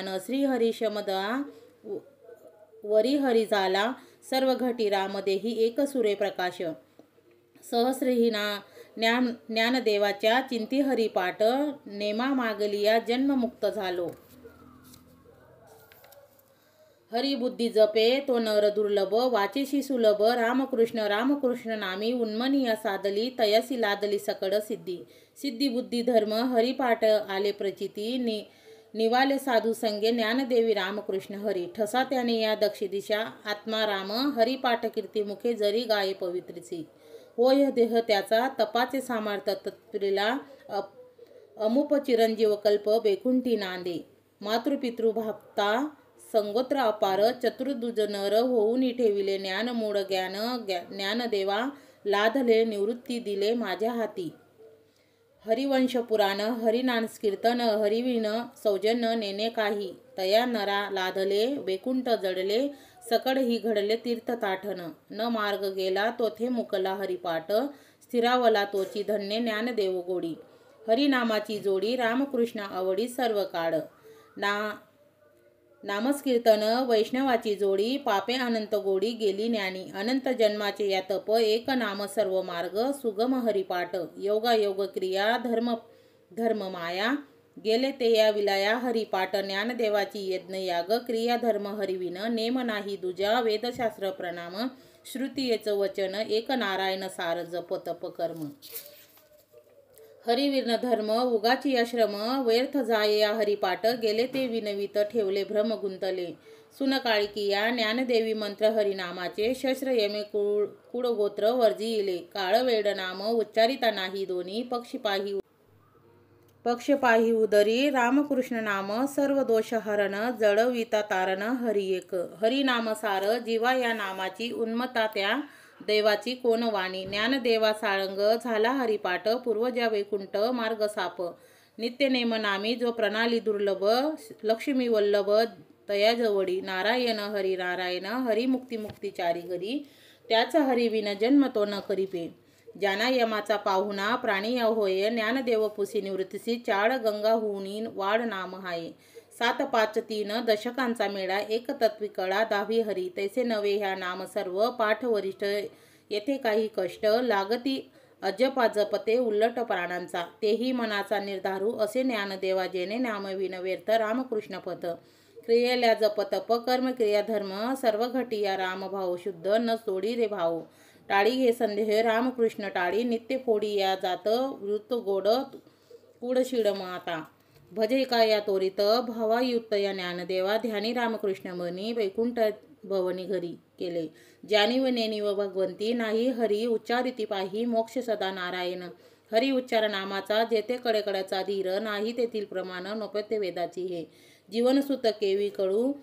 श्रीहरी शमदा वरी हरी झाला सर्व घटी रामदेही एक सुरे प्रकाश सहस्रही ज्ञानदेवाच्या चिंती हरिपाठ नेमा मागलिया जन्ममुक्त झालो हरिबुद्धी जपे तो नर दुर्लभ वाचेशी सुलभ रामकृष्ण नामी उन्मनिया सादली तयासी लादली सकड सिद्धी बुद्धी धर्म हरिपाठ आले प्रचिती निवाले साधू संगे ज्ञानदेवी रामकृष्ण हरी ठसा त्याने या दक्षि दिशा आत्मा राम हरिपाठ कीर्ती मुखे जरी गाये पवित्रीची होय देह त्याचा तपाचे सामर्थ तत्प्रिला अमुप चिरंजीव कल्प बैकुंठी नांदे मातृपितृ भाप्ता संगोत्र अपार चतुर्दुज नर होऊन ठेविले ज्ञान मूळ ज्ञानदेवा लाधले निवृत्ती दिले माझ्या हाती हरिवंश पुराण हरिनामस कीर्तन हरिविन सौजन्य नेने काही तया नरा लाधले बैकुंठ जडले सकड ही घडले तीर्थ ताठन न मार्ग गेला तोथे मुकला हरिपाठ स्थिरावला तोची धन्य ज्ञानदेव गोडी हरिनामाची जोडी रामकृष्ण आवडी सर्व काळ नामस्कीर्तन वैष्णवाची जोडी पापे अनंत गोडी गेली ज्ञानी अनंत जन्माचे या तप एक नाम सर्व मार्ग सुगम हरिपाठ योगायोग क्रिया धर्म माया गेले ते या विलाया हरिपाठ ज्ञानदेवाची यज्ञ याग क्रिया धर्म हरिविन नेम नाही दुजा वेदशास्त्र प्रणाम श्रुतीयेच वचन एक नारायण सार जप तप कर्म हरिवीर्ण धर्म उगाची आश्रम व्यर्थ जाये या हरिपाठ गेले ते विनवित ठेवले भ्रम गुंतले सुनकाळिकिया ज्ञानदेवी मंत्र हरिनामाचे शस्त्र यमे कुळगोत्र वर्जिले काळ वेड नाम उच्चारिता नाही दोन्ही पक्ष पाही उदरी रामकृष्ण नाम सर्व दोष हरण जडविता तारण हरि एक हरिनाम सार जीवा या नामाची उन्मत्ता त्या देवाची कोण वाणी ज्ञानदेवा साळंग झाला हरिपाठ पूर्वजा वैकुंठ मार्ग साप नित्य नेम नामी जो प्रणाली दुर्लभ लक्ष्मी वल्लभ तया जवडी नारायण हरी मुक्ती चारी घरी त्याच हरिविन जन्म तो न करीपे ज्याना यमाचा पाहुणा प्राणी होय ज्ञानदेव पुसी निवृत्तीसी चाळ गंगा होऊनी वाड नाम हाय 753 दशकांचा मेळा एक तत्वी कळा 10वी हरी तैसे नवे ह्या नाम सर्व पाठ वरिष्ठ येथे काही कष्ट लागती अजपा जपते उल्लट प्राणांचा तेही मनाचा निर्धारू असे ज्ञानदेवा जेने नामविन व्यर्थ रामकृष्ण पथ क्रियेला जप तप कर्म क्रिया धर्म सर्व घटी या राम भाव शुद्ध न सोडी रे भाव टाळी घे संदेह रामकृष्ण टाळी नित्य फोडी या जात वृत्त गोड कुड शिड माता भजे का या तोरित भावायुक्त या ज्ञानदेवा ध्यानी रामकृष्ण मनी वैकुंठ भवनी घरी केले ज्ञानी व नेनी व भगवंती नाही हरी उच्चारिती पाही मोक्ष सदा नारायण हरी उच्चार नामाचा जेथे कडेकड्याचा धीर नाही तेथील प्रमाण नोपत्य वेदाची हे जीवनसुत केवी कळू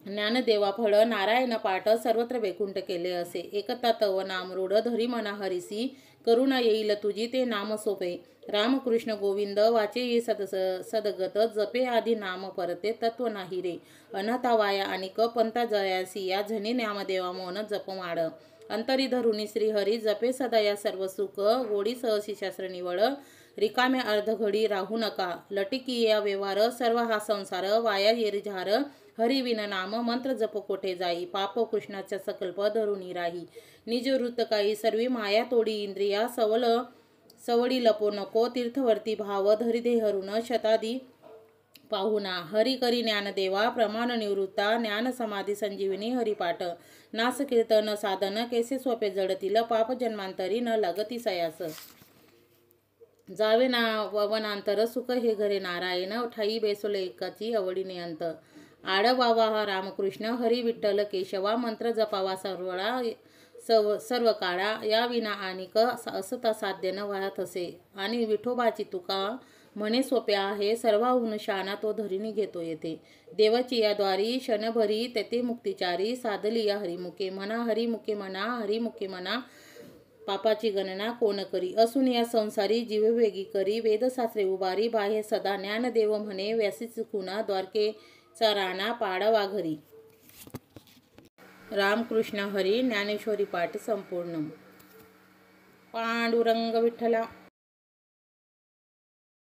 ज्ञानदेवा फळ नारायण पाठ सर्वत्र वैकुंठ केले असे एकता तव नाम रूढ धरी मना हरिसी करुणा येईल तुझी ते नाम सोपे रामकृष्ण गोविंद वाचे ये सदगत जपे आधी नाम परते तत्व नाही रे अनाथा वाया अनिक पंथा जयासी या झनी नामदेवा मोन जप माड अंतरी धरुणी श्रीहरी जपे सदा या सर्व सुख गोडी सहसी शास्त्र निवड रिकामे अर्धघडी राहू नका लटिकी या व्यवहार सर्व हा संसार वाया येरिझार हरिविन नाम मंत्र जप कोठे जाई पाप कृष्णाच्या सकल्प धरुणी राही निज वृत्त काही सर्वी माया तोडी इंद्रिया सवडी लपो नको तीर्थवर्ती भाव धरिदे हरुण शतादी पाहुणा हरि करी ज्ञानदेवा प्रमाण निवृत्ता ज्ञान समाधी संजीविनी हरिपाठ नास कीर्तन साधन कैसे सोपे जडतील पाप जन्मांतरी न लगती सयास जावे ना वनांतर सुख हे घरे नारायण ठाई बेसोले एकाची आवडीने अंत आडवावा हा रामकृष्ण हरी विठ्ठल केशवा मंत्र जपावा सर्व काळा या विना आणिक असता साध्य न वाहत असे आणि विठोबाची तुका म्हणे सोपे आहे सर्वाहून शाना तो धरिणी घेतो येथे देवाची या द्वारी क्षणभरी तेथे मुक्तिचारी साधली या हरिमुखे हरिमुखे म्हणा पापाची गणना कोण करी असून या संसारी जीववेगी करी वेदशास्त्रे उभारी बाह्य सदा ज्ञानदेव म्हणे व्यासी चुकुना द्वारकेचा राणा पाडावा घरी रामकृष्ण हरी ज्ञानेश्वरी पाठ संपूर्ण पांडुरंग विठ्ठला।